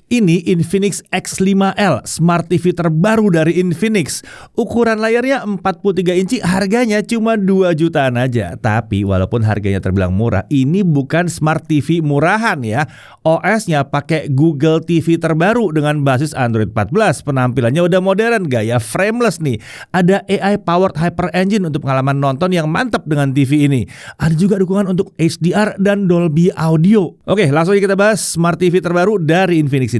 Ini Infinix X5L, Smart TV terbaru dari Infinix. Ukuran layarnya 43 inci, harganya cuma 2 jutaan aja. Tapi walaupun harganya terbilang murah, ini bukan Smart TV murahan ya. OS-nya pakai Google TV terbaru dengan basis Android 14. Penampilannya udah modern, gaya frameless nih. Ada AI powered Hyper Engine untuk pengalaman nonton yang mantap dengan TV ini. Ada juga dukungan untuk HDR dan Dolby Audio. Oke, langsung aja kita bahas Smart TV terbaru dari Infinix ini.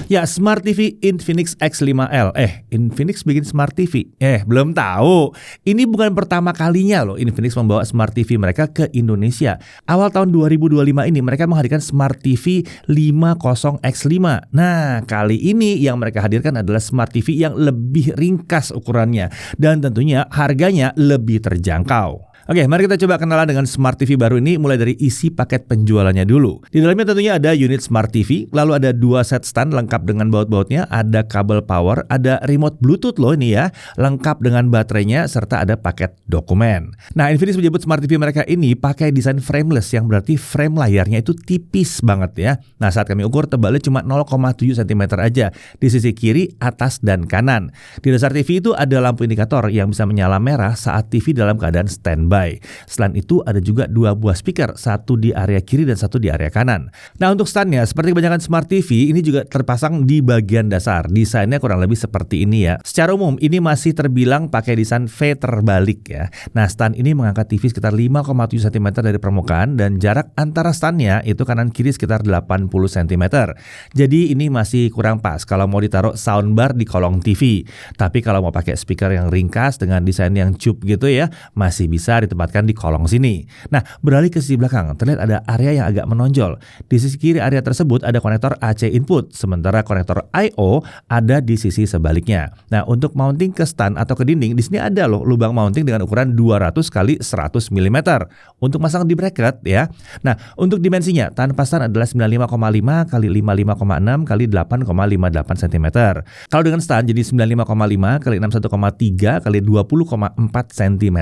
Ya, Smart TV Infinix X5L. Infinix bikin Smart TV? Belum tahu. Ini bukan pertama kalinya loh Infinix membawa Smart TV mereka ke Indonesia. Awal tahun 2025 ini mereka menghadirkan Smart TV 50X5. Nah, kali ini yang mereka hadirkan adalah Smart TV yang lebih ringkas ukurannya dan tentunya harganya lebih terjangkau. Oke, mari kita coba kenalan dengan Smart TV baru ini mulai dari isi paket penjualannya dulu. Di dalamnya tentunya ada unit Smart TV, lalu ada 2 set stand lengkap dengan baut-bautnya, ada kabel power, ada remote Bluetooth loh ini ya, lengkap dengan baterainya, serta ada paket dokumen. Nah, Infinix menyebut Smart TV mereka ini pakai desain frameless yang berarti frame layarnya itu tipis banget ya. Nah, saat kami ukur tebalnya cuma 0,7 cm aja di sisi kiri, atas, dan kanan. Di dasar TV itu ada lampu indikator yang bisa menyala merah saat TV dalam keadaan standby. Selain itu ada juga 2 buah speaker, satu di area kiri dan satu di area kanan. Nah, untuk standnya seperti kebanyakan Smart TV ini juga terpasang di bagian dasar. Desainnya kurang lebih seperti ini ya. Secara umum ini masih terbilang pakai desain V terbalik ya. Nah, stand ini mengangkat TV sekitar 5,7 cm dari permukaan dan jarak antara standnya itu kanan kiri sekitar 80 cm. Jadi ini masih kurang pas kalau mau ditaruh soundbar di kolong TV. Tapi kalau mau pakai speaker yang ringkas dengan desain yang cup gitu ya, masih bisa ditempatkan di kolong sini. Nah, beralih ke sisi belakang, terlihat ada area yang agak menonjol. Di sisi kiri area tersebut ada konektor AC input, sementara konektor I/O ada di sisi sebaliknya. Nah, untuk mounting ke stand atau ke dinding, di sini ada loh lubang mounting dengan ukuran 200 x 100 mm untuk masang di bracket ya. Nah, untuk dimensinya, tanpa stand adalah 95,5 x 55,6 x 8,58 cm. Kalau dengan stand jadi 95,5 x 61,3 x 20,4 cm.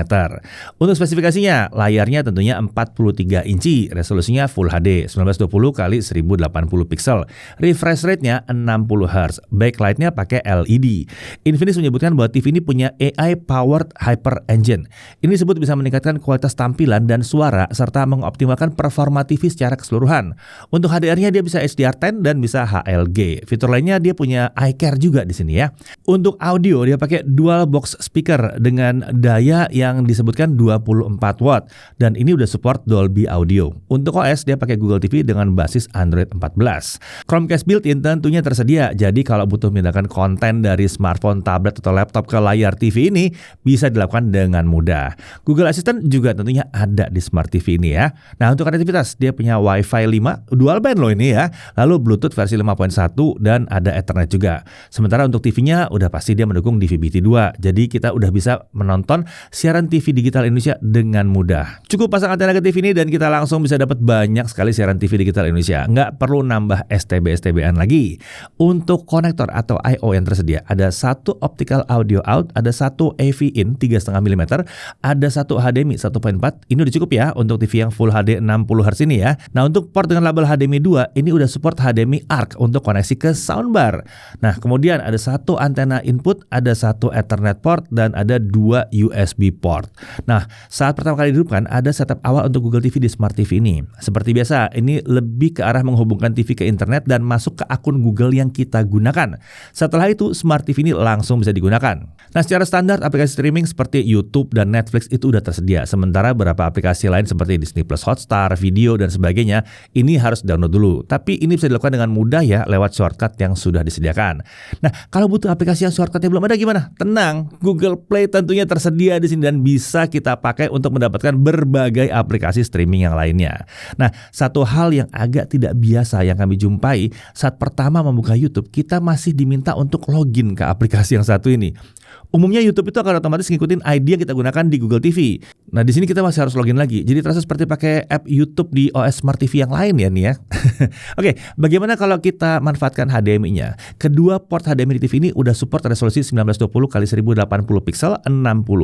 Untuk spesifikasinya, layarnya tentunya 43 inci, resolusinya Full HD 1920 x 1080 pixel, refresh rate-nya 60 Hz, backlight-nya pakai LED. Infinix menyebutkan bahwa TV ini punya AI powered Hyper Engine. Ini disebut bisa meningkatkan kualitas tampilan dan suara serta mengoptimalkan performa TV secara keseluruhan. Untuk HDR-nya dia bisa HDR10 dan bisa HLG. Fitur lainnya dia punya iCare juga di sini ya. Untuk audio dia pakai dual box speaker dengan daya yang disebutkan 24 watt dan ini udah support Dolby Audio. Untuk OS dia pakai Google TV dengan basis Android 14. Chromecast built-in tentunya tersedia. Jadi kalau butuh memindahkan konten dari smartphone, tablet atau laptop ke layar TV ini bisa dilakukan dengan mudah. Google Assistant juga tentunya ada di Smart TV ini ya. Nah, untuk konektivitas dia punya Wi-Fi 5 dual band loh ini ya. Lalu Bluetooth versi 5.1 dan ada Ethernet juga. Sementara untuk TV-nya udah pasti dia mendukung DVB-T2. Jadi kita udah bisa menonton siaran TV digital Indonesia dengan mudah. Cukup pasang antena ke TV ini dan kita langsung bisa dapat banyak sekali siaran TV digital Indonesia. Nggak perlu nambah STB-STB-an lagi. Untuk konektor atau I/O yang tersedia, ada satu optical audio out, ada satu AV in 3,5 mm, ada satu HDMI 1.4. Ini udah cukup ya untuk TV yang Full HD 60 Hz ini ya. Nah, untuk port dengan label HDMI 2, ini udah support HDMI ARC untuk koneksi ke soundbar. Nah, kemudian ada satu antena input, ada satu Ethernet port, dan ada 2 USB port. Nah, saat pertama kali dihidupkan ada setup awal untuk Google TV di Smart TV ini. Seperti biasa, ini lebih ke arah menghubungkan TV ke internet dan masuk ke akun Google yang kita gunakan. Setelah itu, Smart TV ini langsung bisa digunakan. Nah, secara standar aplikasi streaming seperti YouTube dan Netflix itu udah tersedia. Sementara beberapa aplikasi lain seperti Disney Plus Hotstar, video dan sebagainya, ini harus download dulu. Tapi ini bisa dilakukan dengan mudah ya lewat shortcut yang sudah disediakan. Nah, kalau butuh aplikasi yang shortcutnya belum ada gimana? Tenang, Google Play tentunya tersedia di sini dan bisa kita pakai untuk mendapatkan berbagai aplikasi streaming yang lainnya. Nah, satu hal yang agak tidak biasa yang kami jumpai saat pertama membuka YouTube, kita masih diminta untuk login ke aplikasi yang satu ini. Umumnya YouTube itu akan otomatis ngikutin ID yang kita gunakan di Google TV. Nah, di sini kita masih harus login lagi. Jadi terasa seperti pakai app YouTube di OS Smart TV yang lain ya nih ya. Oke, bagaimana kalau kita manfaatkan HDMI-nya? Kedua port HDMI di TV ini udah support resolusi 1920 x 1080 pixel 60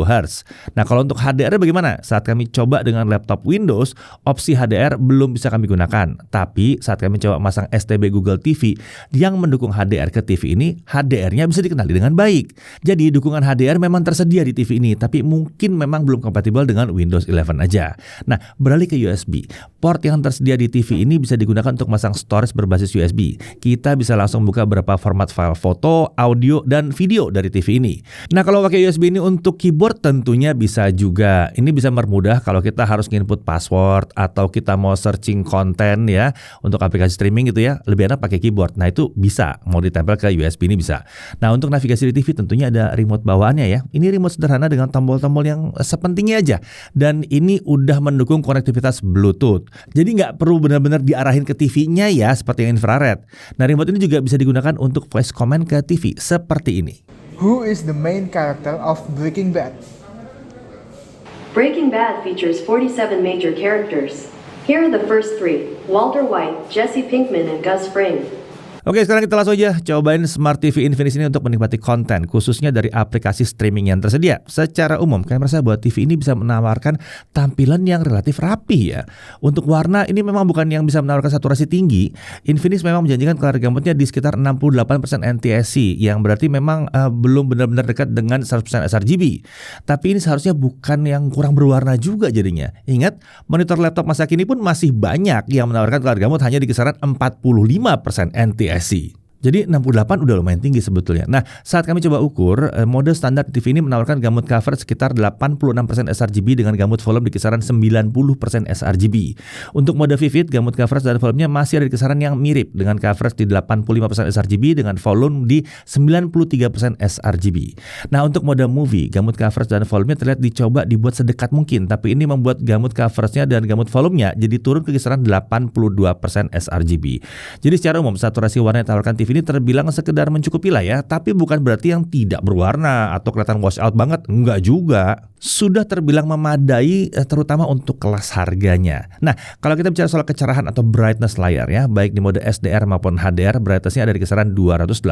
Hz. Nah, kalau untuk HDR bagaimana? Saat kami coba dengan laptop Windows, opsi HDR belum bisa kami gunakan. Tapi saat kami coba masang STB Google TV yang mendukung HDR ke TV ini, HDR-nya bisa dikenali dengan baik. Jadi dukungan HDR memang tersedia di TV ini, tapi mungkin memang belum kompatibel dengan Windows 11 aja. Nah, beralih ke USB. Port yang tersedia di TV ini bisa digunakan untuk masang storage berbasis USB. Kita bisa langsung buka beberapa format file foto, audio, dan video dari TV ini. Nah, kalau pakai USB ini untuk keyboard tentunya bisa juga. Ini bisa mempermudah kalau kita harus input password atau kita mau searching konten ya untuk aplikasi streaming gitu ya. Lebih enak pakai keyboard. Nah, itu bisa mau ditempel ke USB ini bisa. Nah, untuk navigasi di TV tentunya ada remote bawaannya ya. Ini remote sederhana dengan tombol-tombol yang sepentingnya aja. Dan ini udah mendukung konektivitas Bluetooth. Jadi nggak perlu benar-benar diarahin ke TV-nya ya seperti yang infrared. Nah, remote ini juga bisa digunakan untuk voice command ke TV seperti ini. Who is the main character of Breaking Bad? Breaking Bad features 47 major characters. Here are the first 3: Walter White, Jesse Pinkman, and Gus Fring. Oke, sekarang kita langsung aja cobain Smart TV Infinix ini untuk menikmati konten, khususnya dari aplikasi streaming yang tersedia. Secara umum, kalian merasa bahwa TV ini bisa menawarkan tampilan yang relatif rapi ya. Untuk warna, ini memang bukan yang bisa menawarkan saturasi tinggi. Infinix memang menjanjikan color gamutnya di sekitar 68% NTSC, yang berarti memang belum benar-benar dekat dengan 100% sRGB. Tapi ini seharusnya bukan yang kurang berwarna juga jadinya. Ingat, monitor laptop masa kini pun masih banyak yang menawarkan color gamut hanya di kisaran 45% NTSC. Jadi 68 udah lumayan tinggi sebetulnya. Nah, saat kami coba ukur, mode standar TV ini menawarkan gamut cover sekitar 86% sRGB dengan gamut volume di kisaran 90% sRGB. Untuk mode vivid, gamut coverage dan volumenya masih ada di kisaran yang mirip dengan coverage di 85% sRGB dengan volume di 93% sRGB. Nah, untuk mode movie, gamut coverage dan volumenya terlihat dicoba dibuat sedekat mungkin, tapi ini membuat gamut coveragenya dan gamut volumenya jadi turun ke kisaran 82% sRGB. Jadi secara umum, saturasi warna yang ditawarkan TV ini terbilang sekedar mencukupi lah ya, tapi bukan berarti yang tidak berwarna atau kelihatan wash out banget, enggak juga. Sudah terbilang memadai terutama untuk kelas harganya. Nah, kalau kita bicara soal kecerahan atau brightness layar ya, baik di mode SDR maupun HDR, brightnessnya ada di kisaran 280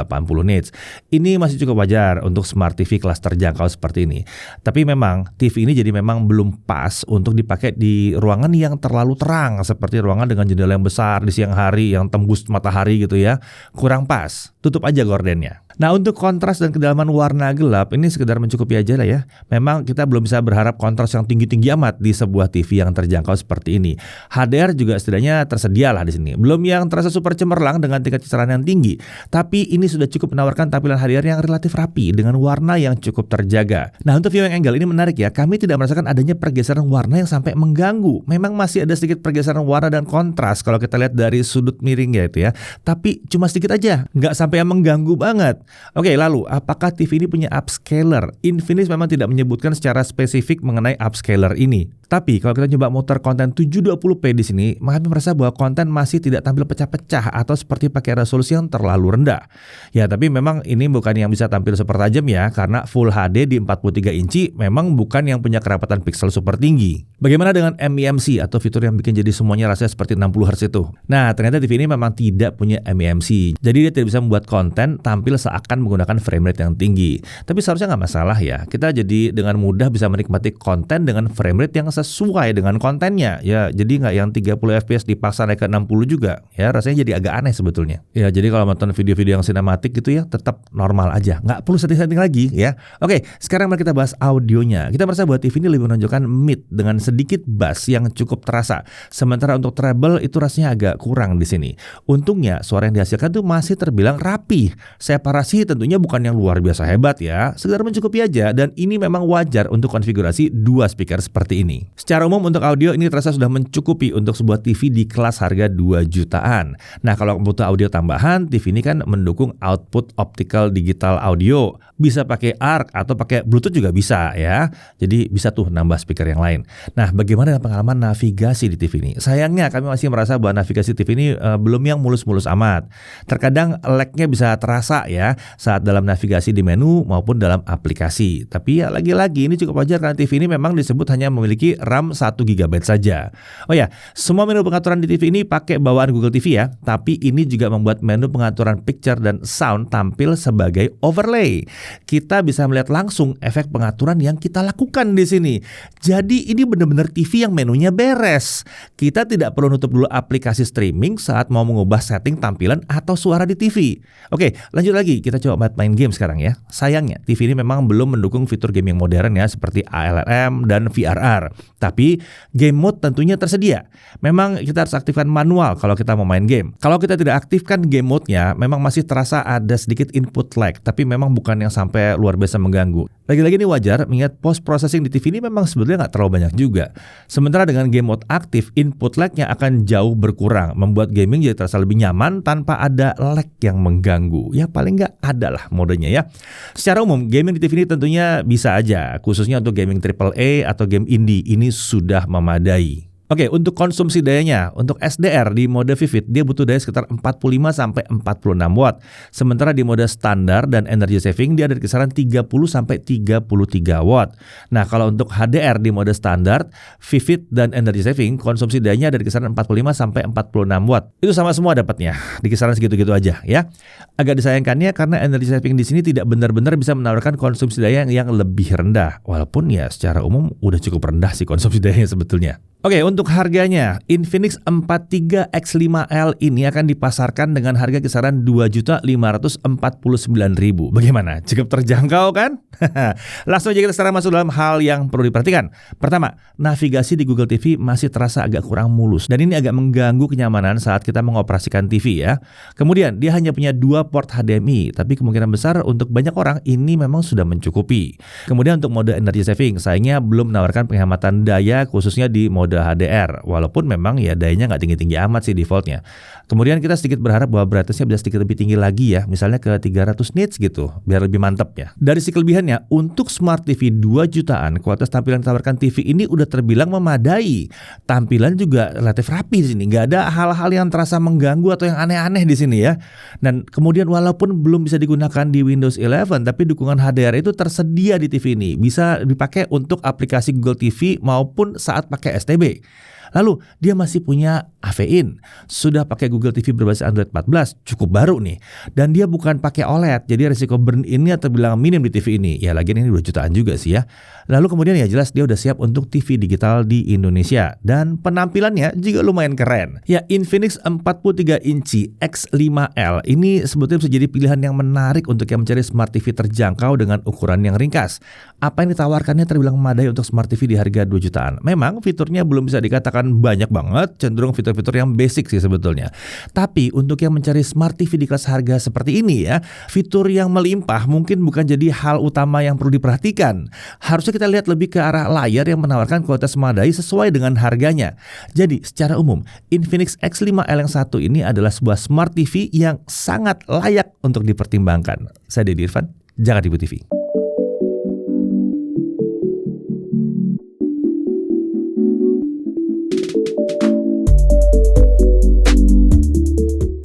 nits. Ini masih cukup wajar untuk Smart TV kelas terjangkau seperti ini. Tapi memang TV ini jadi memang belum pas untuk dipakai di ruangan yang terlalu terang, seperti ruangan dengan jendela yang besar di siang hari yang tembus matahari gitu ya. Kurang pas, tutup aja gordennya. Nah, untuk kontras dan kedalaman warna gelap ini sekedar mencukupi aja lah ya. Memang kita belum bisa berharap kontras yang tinggi-tinggi amat di sebuah TV yang terjangkau seperti ini. HDR juga setidaknya tersedia lah di sini. Belum yang terasa super cemerlang dengan tingkat kecerahan yang tinggi, tapi ini sudah cukup menawarkan tampilan HDR yang relatif rapi dengan warna yang cukup terjaga. Nah, untuk viewing angle ini menarik ya. Kami tidak merasakan adanya pergeseran warna yang sampai mengganggu. Memang masih ada sedikit pergeseran warna dan kontras kalau kita lihat dari sudut miring ya itu ya. Tapi cuma sedikit aja, nggak sampai yang mengganggu banget. Oke, lalu apakah TV ini punya upscaler? Infinix memang tidak menyebutkan secara spesifik mengenai upscaler ini. Tapi kalau kita coba muter konten 720p di sini, maka kami merasa bahwa konten masih tidak tampil pecah-pecah atau seperti pakai resolusi yang terlalu rendah. Ya, tapi memang ini bukan yang bisa tampil super tajam ya, karena Full HD di 43 inci memang bukan yang punya kerapatan pixel super tinggi. Bagaimana dengan MEMC atau fitur yang bikin jadi semuanya rasanya seperti 60 Hz itu? Nah, ternyata TV ini memang tidak punya MEMC. Jadi dia tidak bisa membuat konten tampil seakan menggunakan frame rate yang tinggi. Tapi seharusnya nggak masalah ya. Kita jadi dengan mudah bisa menikmati konten dengan frame rate yang sesuai dengan kontennya. Ya, jadi nggak yang 30 fps dipaksa naik ke 60 juga. Ya, rasanya jadi agak aneh sebetulnya. Ya, jadi kalau nonton video-video yang sinematik gitu ya, tetap normal aja. Nggak perlu setting-setting lagi ya. Oke, sekarang mari kita bahas audionya. Kita merasa bahwa TV ini lebih menonjolkan mid dengan sedikit bass yang cukup terasa. Sementara untuk treble itu rasanya agak kurang di sini. Untungnya suara yang dihasilkan tuh masih terbilang rapi. Separasi tentunya bukan yang luar biasa hebat ya, sekedar mencukupi aja, dan ini memang wajar untuk untuk konfigurasi 2 speaker seperti ini. Secara umum untuk audio ini terasa sudah mencukupi untuk sebuah TV di kelas harga 2 jutaan. Nah, kalau butuh audio tambahan, TV ini kan mendukung output optical digital audio. Bisa pakai ARC atau pakai Bluetooth juga bisa ya. Jadi bisa tuh nambah speaker yang lain. Nah, bagaimana dengan pengalaman navigasi di TV ini? Sayangnya kami masih merasa bahwa navigasi TV ini belum yang mulus-mulus amat. Terkadang lag-nya bisa terasa ya saat dalam navigasi di menu maupun dalam aplikasi. Tapi ya lagi-lagi ini cukup wajar karena TV ini memang disebut hanya memiliki RAM 1 GB saja. Oh ya, semua menu pengaturan di TV ini pakai bawaan Google TV ya. Tapi ini juga membuat menu pengaturan picture dan sound tampil sebagai overlay. Kita bisa melihat langsung efek pengaturan yang kita lakukan di sini. Jadi ini benar-benar TV yang menunya beres. Kita tidak perlu nutup dulu aplikasi streaming saat mau mengubah setting tampilan atau suara di TV. Oke, lanjut lagi. Kita coba main game sekarang ya. Sayangnya TV ini memang belum mendukung fitur game yang modern ya seperti ALRM dan VRR. Tapi game mode tentunya tersedia. Memang kita harus aktifkan manual kalau kita mau main game. Kalau kita tidak aktifkan game mode-nya, memang masih terasa ada sedikit input lag. Tapi memang bukan yang sampai luar biasa mengganggu. Lagi-lagi ini wajar mengingat post processing di TV ini memang sebetulnya nggak terlalu banyak juga. Sementara dengan game mode aktif, input lag-nya akan jauh berkurang, membuat gaming jadi terasa lebih nyaman tanpa ada lag yang mengganggu. Ya paling nggak ada lah modenya ya. Secara umum, gaming di TV ini tentunya bisa aja, khususnya untuk gaming AAA atau game indie ini sudah memadai. Oke, untuk konsumsi dayanya, untuk SDR di mode Vivid dia butuh daya sekitar 45 sampai 46 watt. Sementara di mode standar dan energy saving dia ada di kisaran 30 sampai 33 watt. Nah, kalau untuk HDR di mode standar, Vivid dan energy saving konsumsi dayanya ada di kisaran 45 sampai 46 watt. Itu sama semua dapatnya, di kisaran segitu-gitu aja ya. Agak disayangkannya karena energy saving di sini tidak benar-benar bisa menawarkan konsumsi daya yang lebih rendah. Walaupun ya secara umum udah cukup rendah sih konsumsi dayanya sebetulnya. Oke, untuk harganya, Infinix 43X5L ini akan dipasarkan dengan harga kisaran 2.549.000. Bagaimana? Cukup terjangkau kan? Langsung aja kita sekarang masuk dalam hal yang perlu diperhatikan. Pertama, navigasi di Google TV masih terasa agak kurang mulus dan ini agak mengganggu kenyamanan saat kita mengoperasikan TV ya. Kemudian, dia hanya punya 2 port HDMI, tapi kemungkinan besar untuk banyak orang ini memang sudah mencukupi. Kemudian untuk mode energy saving, sayangnya belum menawarkan penghematan daya khususnya di mode HDR, walaupun memang ya dayanya nggak tinggi-tinggi amat sih defaultnya. Kemudian kita sedikit berharap bahwa brightness-nya bisa sedikit lebih tinggi lagi ya, misalnya ke 300 nits gitu, biar lebih mantap ya. Dari sisi kelebihannya, untuk Smart TV 2 jutaan, kualitas tampilan yang ditawarkan TV ini udah terbilang memadai. Tampilan juga relatif rapi di sini, nggak ada hal-hal yang terasa mengganggu atau yang aneh-aneh di sini ya. Dan kemudian walaupun belum bisa digunakan di Windows 11, tapi dukungan HDR itu tersedia di TV ini, bisa dipakai untuk aplikasi Google TV maupun saat pakai STB. Lalu dia masih punya AV-in, sudah pakai Google TV berbasis Android 14, cukup baru nih. Dan dia bukan pakai OLED, jadi risiko burn-in-nya terbilang minim di TV ini. Ya lagian ini 2 jutaan juga sih ya. Lalu kemudian ya jelas dia udah siap untuk TV digital di Indonesia. Dan penampilannya juga lumayan keren. Ya, Infinix 43 inci X5L ini sebetulnya bisa jadi pilihan yang menarik untuk yang mencari Smart TV terjangkau dengan ukuran yang ringkas. Apa yang ditawarkannya terbilang memadai untuk Smart TV di harga 2 jutaan. Memang fiturnya belum bisa dikatakan banyak banget, cenderung fitur-fitur yang basic sih sebetulnya. Tapi untuk yang mencari Smart TV di kelas harga seperti ini ya, fitur yang melimpah mungkin bukan jadi hal utama yang perlu diperhatikan. Harusnya kita lihat lebih ke arah layar yang menawarkan kualitas memadai sesuai dengan harganya. Jadi secara umum, Infinix X5L yang satu ini adalah sebuah Smart TV yang sangat layak untuk dipertimbangkan. Saya Deddy Irfan, Jakarta TV.